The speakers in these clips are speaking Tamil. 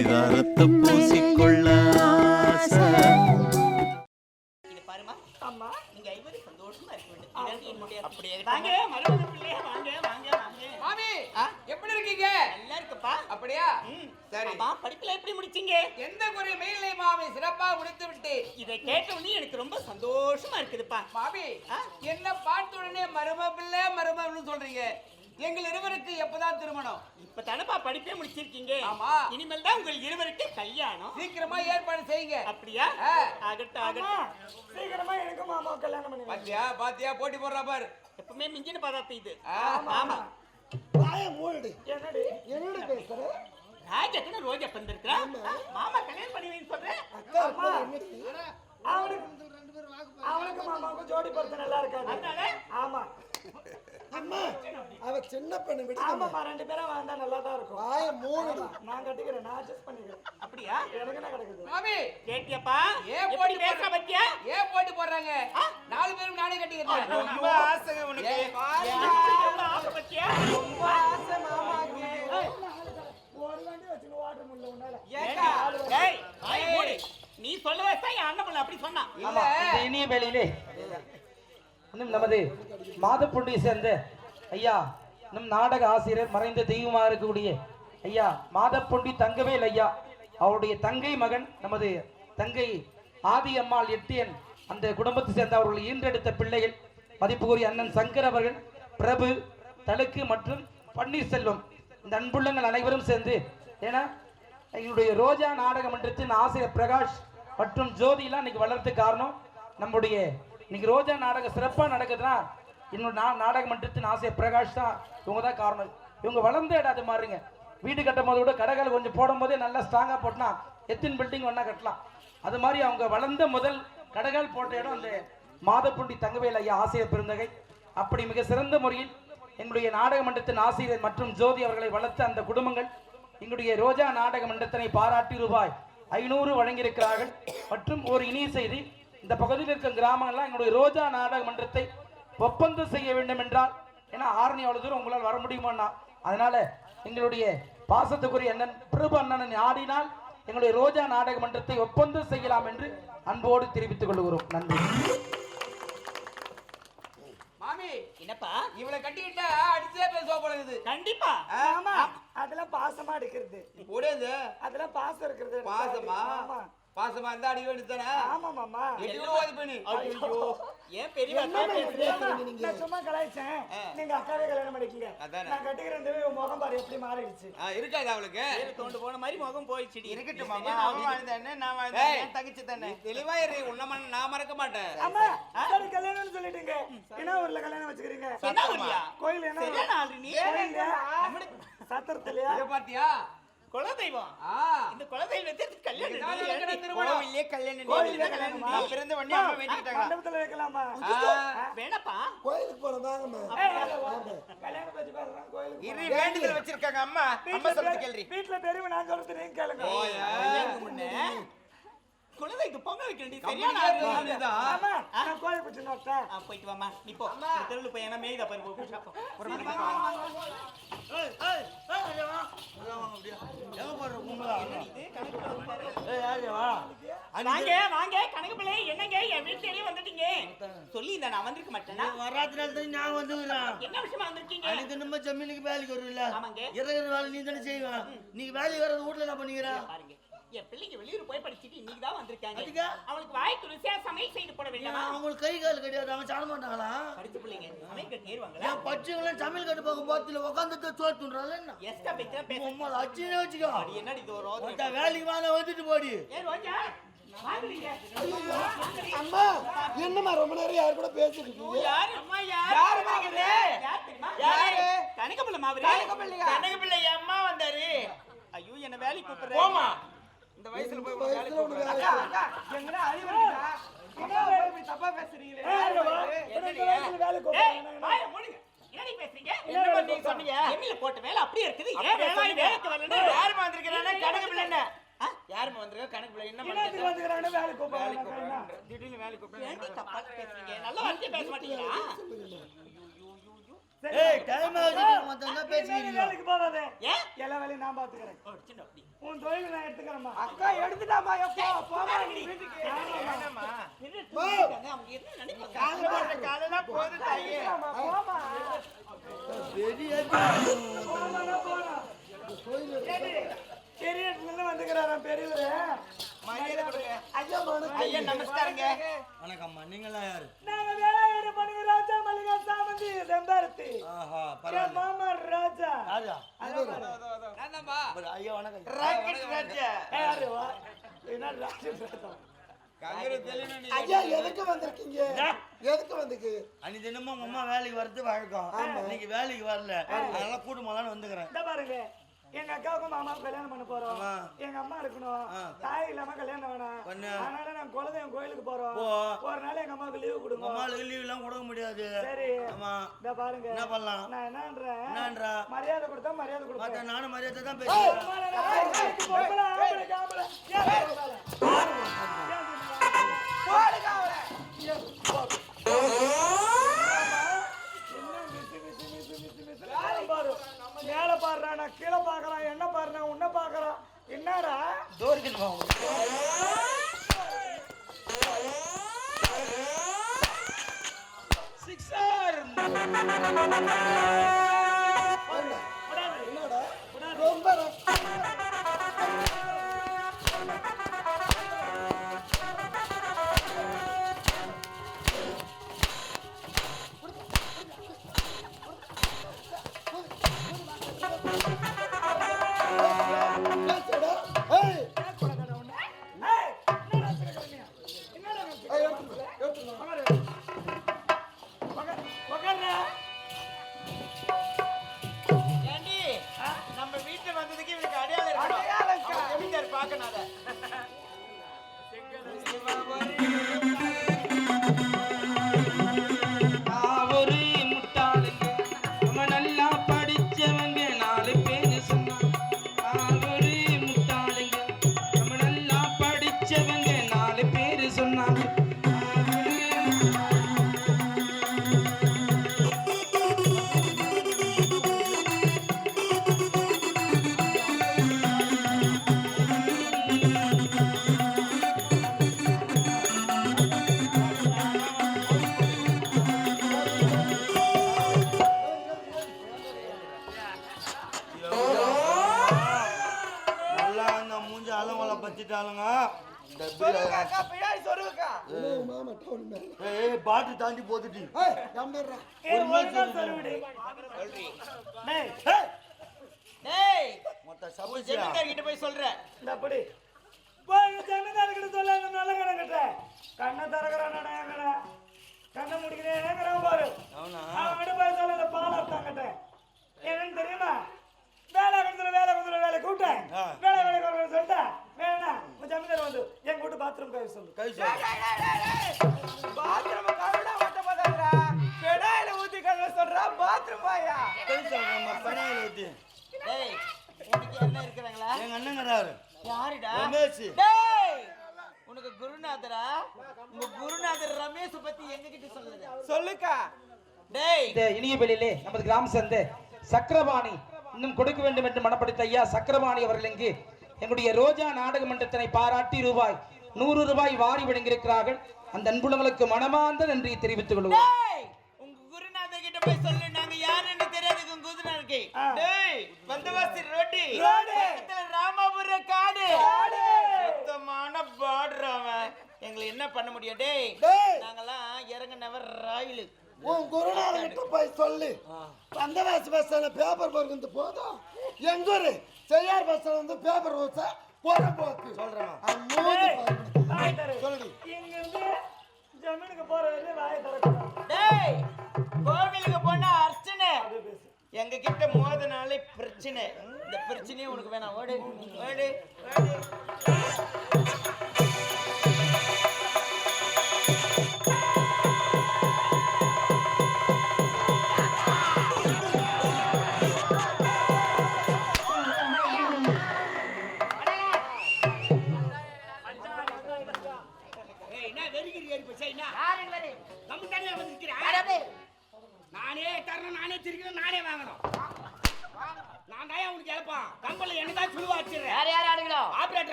பரிதாரத்தை பூசிக்கொள்ள ஆசை. பாருமா அம்மா, நீங்க ஐவரு சந்தோஷமா இருக்க வேண்டும். அப்படியே வாங்க மருமக பிள்ளையா, வாங்க வாங்க வாங்க. மாமி எப்படி இருக்கீங்க? நல்லா இருக்குப்பா. அப்படியா? சரி. அம்மா, படிப்புல எப்படி முடிச்சீங்க? எந்த குறை மேலே மாமி, சிறப்பா முடித்து விட்டு. இதை கேட்ட உடனே எனக்கு ரொம்ப சந்தோஷமா இருக்குதுப்பா. மாமி, என்ன பார்த்த உடனே மருமக பிள்ளை மருமகன்னு சொல்றீங்க? எங்கள் இருவருக்கு எப்பதான் திருமணம்? இப்ப தானப்பா படிப்பே முடிச்சிருக்கீங்க. ஆமா. இனிமேல் தான் உங்கள் இருவருக்கு கல்யாணம். சீக்கிரமா ஏற்பாடு செய்யுங்க. அப்படியா? ஆகட்டும் ஆகட்டும். சீக்கிரமா எனக்கு மாமா கல்யாணம் பண்ணி. பாத்தியா பாத்தியா, போட்டி போடுறா பாரு. எப்பவுமே மிஞ்சின பதார்த்தம் இது. ஆமா. வாய மூடுடி. என்னடி பேசுற? ராஜக்கன ரோஜா பந்திருக்கா. மாமா கல்யாணம் பண்ணுவீன்னு சொல்றேன். அவனுக்கு மாமாவுக்கு ஜோடி பொறுத்து நல்லா இருக்காது. ஆமா அம்மா, அவ சின்ன பொண்ணு விடு. ஆமாம்மா, 2 பேரும் வந்தா நல்லா தான் இருக்கும். வாய மூடுடி. நான் கட்டிக்கிறேன், நான் அட்ஜஸ்ட் பண்ணிக்கிறேன். அப்படியா? எனக்கு என்ன கிடைக்குது? மாமி, கேட்டியாப்பா? ஏன் போட்டி பேசுற பத்தியா? ஏன் போட்டி போடுறாங்க? 4 பேரும் நானே கட்டிக்கிறேன். ரொம்ப ஆசை உனக்கு. ரொம்ப ஆசை பத்தியா? ரொம்ப ஆசை மாமாக்கு. ஒரு வண்டி வச்சுன்னு ஓட முடியல உன்னால. ஏக்கா, டேய், வாய் மூடு. நீ சொல்லவே தான் என் அண்ணன் அப்படி சொன்னான். இல்ல இனிய வேளையிலே இன்னும் நமது மாதப்புண்டியை சேர்ந்த ஐயா, நம் நாடக ஆசிரியர், மறைந்த தெய்வமாக இருக்கக்கூடிய ஐயா மாதப்புண்டி தங்கவேல் ஐயா, அவருடைய தங்கை மகன் நமது தங்கை ஆதி அம்மாள் எட்டியன், அந்த குடும்பத்தை சேர்ந்த அவர்கள் ஈன்றெடுத்த பிள்ளைகள் மதிப்புக்குரிய அண்ணன் சங்கர் அவர்கள், பிரபு, தலுக்கு மற்றும் பன்னீர்செல்வம், இந்த அன்புள்ளங்கள் அனைவரும் சேர்ந்து, ஏன்னா எங்களுடைய ரோஜா நாடக மன்றத்தின் ஆசிரியர் பிரகாஷ் மற்றும் ஜோதிலாம் இன்னைக்கு வளர்த்து காரணம் நம்முடைய இன்னைக்கு ரோஜா நாடகம் சிறப்பாக நடக்குதுன்னா என்னோட நாடக மன்றத்தின் ஆசிரியர் பிரகாஷ் தான். இவங்க தான் காரணம். இவங்க வளர்ந்த இடம் அது மாதிரிங்க. வீடு கட்டும் போது கூட கடைகள் கொஞ்சம் போடும் போதே நல்லா ஸ்ட்ராங்காக போட்டோன்னா எத்தனை பில்டிங் ஒன்றா கட்டலாம். அது மாதிரி அவங்க வளர்ந்த முதல் கடைகள் போட்ட இடம் அந்த மாதப்புண்டி தங்கவேல் ஐயா ஆசிரியர் பெருந்தகை. அப்படி மிக சிறந்த முறையில் எங்களுடைய நாடக மன்றத்தின் ஆசிரியர் மற்றும் ஜோதி அவர்களை வளர்த்த அந்த குடும்பங்கள் எங்களுடைய ரோஜா நாடக மன்றத்தினை பாராட்டி ரூபாய் 500 வழங்கியிருக்கிறார்கள். மற்றும் ஒரு இனிய செய்தி, இந்த பகுதியில் இருக்கும் கிராமங்கள்லாம் எங்களுடைய ரோஜா நாடக மன்றத்தை ஒப்பந்தம் செய்ய வேண்டும் என்றால், ஏன்னா ஆரணி அவ்வளவு தூரம் உங்களால் வர முடியுமாண்ணா, அதனால எங்களுடைய பாசத்துக்குரிய அண்ணன் பிரபு அண்ணன் ஆடினால் எங்களுடைய ரோஜா நாடக மன்றத்தை ஒப்பந்தம் செய்யலாம் என்று அன்போடு தெரிவித்துக் கொள்கிறோம். நன்றி. மாமி, என்னப்பா இவளை கட்டிக்கிட்டா அடிச்சே பேசுவா போல இருக்குது. கண்டிப்பா. ஆமா, அதெல்லாம் பாசமா எடுக்கிறது. போடுது. அதெல்லாம் பாசம் இருக்கிறது. பாசமா? ஆமா. பாசமா இருந்தா அடிக்க வேண்டியதானே? ஆமா மாமா. எவ்வளவு ஓதி பண்ணி. ஐயோ, ஏன் பெரியவா நான் சும்மா கலாய்ச்சேன். நீங்க அக்காவே கல்யாணம் பண்ணிக்கீங்க. நான் கட்டிக்கிறேன். முகம் பாரு எப்படி மாறிடுச்சு. இருக்காது அவளுக்கு. தோண்டு போன மாதிரி முகம் போயிடுச்சு. இருக்கட்டும் மாமா, அவன் வாழ்ந்தானே, நான் வாழ்ந்தேன், தங்கச்சி தானே. தெளிவா இரு, உன்ன நான் மறக்க மாட்டேன். ஆமா, சரி கல்யாணம்னு சொல்லிட்டீங்க. என்ன ஊர்ல கல்யாணம் வச்சுக்கிறீங்க? என்ன ஊர்ல? கோயில் என்ன? சரியான ஆளு நீ. சத்திரத்திலயா? இத பாத்தியா? குலதெய்வம். இந்த குலதெய்வத்தை கல்யாணம் கோவிலே கல்யாணம். நான் பிறந்த உடனே அம்மா வேண்டிட்டாங்க. மண்டபத்துல வைக்கலாமா? வேணப்பா. கோயிலுக்கு போறதாங்கம்மா. கல்யாணம் பத்தி பேசுறாங்க கோயிலுக்கு. இரு, வேண்டுதல் வச்சிருக்காங்க அம்மா. அம்மா சொல்றது கேளுங்க. வீட்ல பெரியவ நான் சொல்றது நீங்க கேளுங்க. குலதெய்வத்து பொங்க வைக்கண்டி. சரியான ஆளு தான். ஆமா, நான் கோயில் பத்தி நோட்டேன். போயிட்டு வாமா. நீ போ. தெருவுல போய் என்ன மேய்தா பாரு. போ ஷாப். வாங்க வாங்க கணக்கு பிள்ளை, என்னங்க என் வீட்டுலயே வந்துட்டீங்க? சொல்லி இந்த நான் வந்திருக்க மாட்டேன்னா வராத்தினால தான் நான் வந்துக்கிறேன். என்ன விஷயமா வந்திருக்கீங்க? எனக்கு நம்ம ஜமீனுக்கு வேலைக்கு வருவில்ல, ஆமாங்க. இருக்கிற வேலை நீ தானே செய்வேன். நீங்க வேலைக்கு வர்றது வீட்டுல என்ன பண்ணிக்கிறேன்? பாருங்க, என் பிள்ளைங்க வெளியூர் போய் படிச்சுட்டு இன்னைக்கு தான் வந்திருக்காங்க. அதுக்கா? அவளுக்கு வாய்க்கு ருசியா சமையல் செய்து போட வேண்டாமா? அவங்களுக்கு கை கால் கிடையாது, அவங்க சாட மாட்டாங்களா? படிச்ச பிள்ளைங்க சமையல் கட்டு ஏறுவாங்களா? என் பச்சைங்களும் சமையல் கட்டு பார்க்க போத்துல உட்காந்து சோத்துன்றால என்ன எஸ்டா பேச்சா பேச. உம்மா அச்சினே வச்சுக்கோ. அடி என்னடி இது ரோது? ஒருத்த வேலைக்கு வாங்க வந்துட்டு போடி. ஏ ரோஜா வாங்குறீங்க. அம்மா, என்னம்மா ரொம்ப நேரம் யார் கூட பேசிட்டு இருக்கீங்க? யாரு அம்மா? யாரு மாவுது? யார் தெரியுமா? யாரு? கணக்கு மாவுது. கணக்கு பிள்ளை அம்மா வந்தாரு. ஐயோ, என்ன வேலைக்கு கூப்பிடுறேன். போமா, இந்த வயசுல போய் வேலைக்கு கூப்பிடுறேன். எங்கடா அறிவுடா? என்ன வேலை தப்பா பேசுறீங்களே? வேலை கூப்பிடுறாங்க. வாய் மூடுங்க. என்னடி பேசுறீங்க? என்ன நீங்க சொன்னீங்க? எம்மில போட்ட வேலை அப்படியே இருக்குது. ஏன் வேலைக்கு வரலன்னு யாருமா வந்திருக்கானே? கணக்கு பிள்ளை என்ன? யாருமா வந்திருக்கா? கணக்கு பிள்ளை என்ன என்னத்துக்கு பண்றது? வந்துக்கறானே வேலை கூப்பிடுறாங்க? திடீர்னு வேலைக்கு ஏன்டி கூப்பிடுறாங்க. தப்பா பேசுறீங்க? நல்ல வார்த்தை பேச மாட்டீங்களா? ஏய் டைம் ஆகுது மொத்தம் தான் பேசிக்கிறீங்க. வேலைக்கு போகாத. ஏன் எல்லா வேலையும் நான் பாத்துக்கிறேன். ஓ, சின்ன அப்படி உன் தொழில் நான் எடுத்துக்கிறேன்மா. அக்கா எடுத்துட்டாமா போமா நீ வீட்டுக்கு வேணாம்மா. நின்னுட்டு இருக்காங்க. அவங்க என்ன நினைப்பாங்க? காலெல்லாம் போது தாயே போமா. பெரிய போனா போனா. பெரிய இடத்துல வந்துக்கிறாராம் பெரியவரு. மரியாதை கொடுங்க ஐயா வணக்கம். ஐயா நமஸ்காரங்க வணக்கம்மா. நீங்களா யாரு? நாங்க வேலையாடு பண்ணுங்க ராஜா மல்லிகா சாமந்தி செம்பருத்தி. ஆஹா என் பரவாயில்ல. மாமா ராஜா. ராஜா நான்தான்பா ஐயா வணக்கம். ராக்கெட் ராஜா யாரு வா? என்ன ராஜா ராஜா? கங்கரு தெளிவு நீ ஐயா எதுக்கு வந்திருக்கீங்க? எதுக்கு வந்துக்கு? அன்னைக்கு தினமும் உங்க அம்மா வேலைக்கு வரது வழக்கம். இன்னைக்கு வேலைக்கு வரல, அதனால கூட்டமாலான்னு வந்துக்கிறேன். இந்த பாருங்க, எங்க அக்காவுக்கும் மாமாவுக்கும் கல்யாணம் பண்ண போறோம். ஆமா. எங்க அம்மா இருக்கணும், தாய் இல்லாம கல்யாணம் வேணாம். பண்ணு. அதனால நாங்க குலதெய்வம் கோயிலுக்கு போறோம். போ. ஒரு நாள் எங்க அம்மாவுக்கு லீவு உங்க கொடுங்க. அம்மாளுக்கு லீவ் எல்லாம் கொடுக்க முடியாது. சரி. ஆமா. இந்த பாருங்க, என்ன பண்ணலாம்? நான் என்னன்றேன், என்னன்றா? மரியாதை கொடுத்தா மரியாதை கொடுப்பேன். மத்த நானும் மரியாதை தான் பேசுறேன். பொம்பளை, ஆம்பளை, ஆம்பளை. ஏன் சொல்றாங்க? போடுங்க அவரை மேல பாடுறான், நான் கீழே பாக்குறான், என்ன பாடுறான், உன்ன பாக்குறான். என்னடா தோற்கணுமா என்னடா? ரொம்ப ஏண்டி நம்ம வீட்டுல வந்ததுக்கு இவனுக்கு அடையாளம் இருக்கணும் எப்படி பார்க்கணும் அதை ஒரு முட்டாளுங்க நம்ம நல்லா படிச்சவங்க 4 பேரு சொன்னாங்க. ஒரு முட்டாளுங்க நம்ம நல்லா படிச்சவங்க 4 பேரு சொன்னாங்க. நல்லா அந்த மூஞ்ச அலங்கோல பத்திட்டாளுங்க. அக்கா பின்னாடி சொல்லுங்கக்கா மாமா டவுன் மேல. ஏய் பாட்டு தாண்டி போட்டுட்டி. ஏய் நம்பிடுறா. சொல்றி ஏய், டேய் மொத்த உன் சபையா ஜமீன்தார் கிட்ட போய் சொல்றேன் இந்த அப்படி போய் ஜமீன்தார்கிட்ட சொல்ல, அந்த நல்ல கடன் கட்ட கண்ணை திறக்கிறான், கண்ணை முடிக்கிறேன் பாரு. அவனா அவன்கிட்ட போய் சொல்ல, இந்த பாலாத்தான் கட்ட என்னன்னு தெரியுமா? வேலை கூப்பிட்டேன், ஆ. வேலை சொல்லிட்டேன். வேணா உன் ஜமீன்தார் வந்து எங்க வீட்டு பாத்ரூம் போய் சொல்லு. கை சொல்லு. பாத்ரூம் கழுவிட மாட்ட போதாடா பெடாயில ஊத்தி கழுவ சொல்றா பாத்ரூம் வாயா கை சொல்றேன் பணையில ஊத்தி. டேய் உனக்கு என்ன இருக்கறாங்களா எங்க அண்ணங்கிறாரு யாருடா ரமேஷ். டேய் உனக்கு குருநாதரா உங்க குருநாதர் ரமேஷ் பத்தி எங்க கிட்ட சொல்லுங்க சொல்லுக்கா டேய் இந்த இனிய வெளியிலே நமது கிராம சந்தை சக்கரபாணி இன்னும் கொடுக்க வேண்டும் என்று மனப்படுத்த ஐயா சக்கரபாணி அவர்கள் இங்கு எங்களுடைய ரோஜா நாடக மன்றத்தினை பாராட்டி ரூபாய் 100 வாரி வழங்கியிருக்கிறார்கள். அந்த அன்புள்ளங்களுக்கு மனமார்ந்த நன்றியை தெரிவித்துக் கொள்வோம். டேய் உங்க குருநாதர் கிட்ட போய் சொல்லு நாங்க யாருன்னு தெரியாது உங்க குருநாதருக்கு டேய் வந்தவாசி ரோட்டி பக்கத்துல ராமாபுர காடு சுத்தமான பார்டர் அவன் எங்களை என்ன பண்ண முடியும் டேய் டேய் நாங்கெல்லாம் இறங்குனவர் ராயிலு உன் குருநாதர்கிட்ட போய் சொல்லு. பந்தவாசி பஸ்ல பேப்பர் போறது போதும். எங்க ஊரு செய்யார் பஸ்ல வந்து பேப்பர் வச்சா போற போக்கு சொல்றேன். வாய் தரு. சொல்லுடி. இங்க இருந்து ஜமீனுக்கு போற வரையும் வாயை திறக்கணும். டேய் கோவிலுக்கு போனா அர்ச்சனை எங்க கிட்ட மோதனாலே பிரச்சனை இந்த பிரச்சனையே உனக்கு வேணாம் ஓடு ஓடு ஓடு நானே தரணும் நானே திருக்க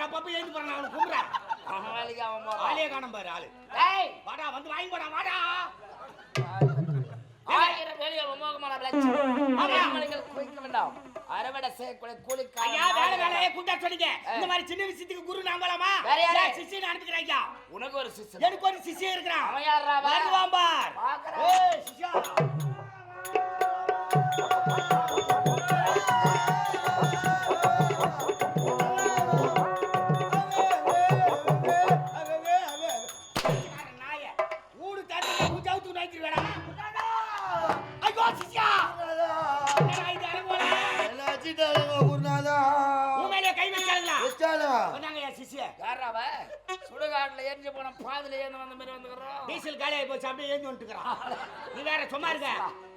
போட்டு அப்பப்ப எழுந்து போறான் அவனை கும்புறான் வேலைக்கு அவன் போறான். ஆளே காணும் பாரு ஆளு டேய், வாடா வந்து வாங்கி போடா வாடா 1000 வேலைகள் உமோகமான விளைச்சல் குவிக்க வேண்டாம். அறுவடை செய்யக்கூடிய ஐயா வேலையே கூட்டா சொன்னீங்க இந்த மாதிரி சின்ன விஷயத்துக்கு குரு நம்பலாமா வேற யாரு? சிஷ்யன் அனுப்பிக்கிறேன் ஐயா உனக்கு ஒரு சிஸ்டம். எனக்கு ஒரு சிஷ்யன் இருக்கிறான் அவன் யாரா அவன்? வருவான் பார் பார்க்கறேன். ஏய் சிஷ்யா நாயே ஊடு தாண்டி ஊஜாவுத்து நாய்க்கு வேடா ஐயோ சிஷ்யா என்னடா இது அலங்கோல என்ன வச்சுட்டாளுங்க குருநாதா உண்மையிலே கை வச்சாங்களா வச்சாளா வந்தாங்க என் சிஷ்யா யாரா அவன்? சுடுகாட்டுல எரிஞ்சு போன பாதியில ஏந்து வந்த மாதிரி வந்துக்கிறோம். டீசல் காலியாகி போச்சு அப்படியே ஏந்து வந்துட்டுக்கிறான் நீ வேற சும்மா இருக்க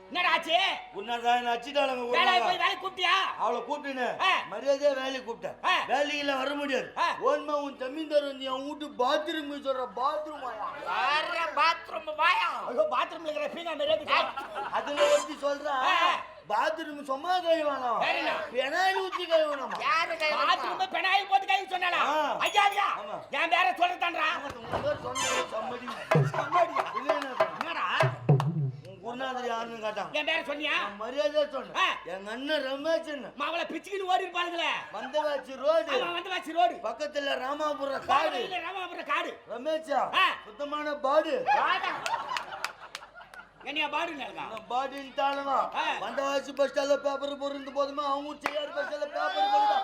என்னடா ஆச்சு குருநாதா என்ன வச்சுட்டாளுங்க வேலையை குருநாதா போய் வேலை கூப்பிட்டியா அவளை கூப்பிட்டுன்னு ஆ. மரியாதையா வேலைக்கு கூப்பிட்டேன் ஆ. வேலையில வர முடியாது ஆ. ஓன்மா உன் தம்பிந்தார் வந்து என் வீட்டு பாத்ரூம் சொல்ற பாத்ரூம் யாரா பாத்ரூம் வாயா? ஐயோ பாத்ரூம்ல இருக்கிற பீங்கா மாதிரியே இருக்கு. அதுல வச்சு சொல்றா ஆ. பாத்ரூம் சும்மா கழுவானா வேற என்ன? பெனாயில் ஊத்தி கழுவணுமா யாரு கை வச்சா? பாத்ரூம் பெனாயில் போட்டு கை சொன்னானா ஆ. ஐயா ஐயா ஆமா. என் பேர சொல்றதான்றா சொன்னது சம்மடி இல்ல என்னடா உன் குருநாதர் யாருன்னு கேட்டான் என் பேர சொன்னியா நான் மரியாதையா சொன்னேன் ஆ. எங்க அண்ணன் ரமேஷ் மாவளை பிச்சுக்கின்னு ஓடி இருப்பாளுங்களே வந்தவாச்சி ரோடு அவன் வந்து வாசி ரோடு பக்கத்துல ராமாபுரம் காடு காலையில ராமாபுரம் காடு ரமேஷா ஆ. சுத்தமான பாடு என்னையா பாடு நிலக்கா பாடின்ட்டாலுங்க ஆ. வந்தவாசி பஸ் ஸ்டாண்ட்ல பேப்பர் போடுறது போதுமா அவங்க செய்யாரு பஸ் ஸ்டாண்ட்ல பேப்பர் போடுதா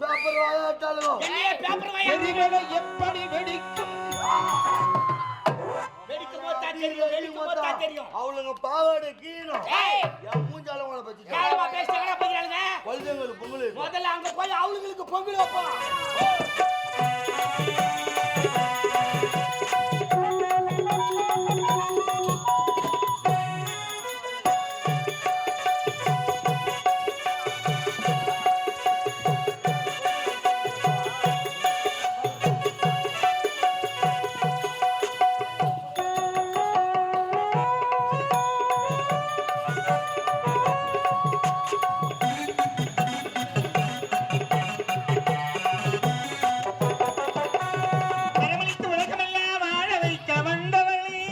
பேப்பர் வாயாட்டாளுங்க என்னையா பேப்பர் வாயா எதிர்களை எப்படி வெடிக்கும் வெடிக்கும் போதா தெரியும் வெடிக்கும் போதா தெரியும் அவளுங்க பாவாடை கீணும் ஏய் என் மூஞ்சாலவங்களை பத்தி கேளமா பேசுறாங்க போகிறாளுங்க குழந்தைங்களுக்கு பொங்கல் முதல்ல அங்க போய் அவளுங்களுக்கு பொங்கல் வைப்பா கரமளித்து உலகமெல்லாம் வாழ வைக்க வந்தவளே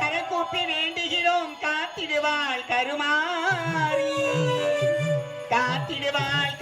கரக்கூப்பி வேண்டுகிறோம் காத்திடுவாள் கருமாரி காத்திடுவாள்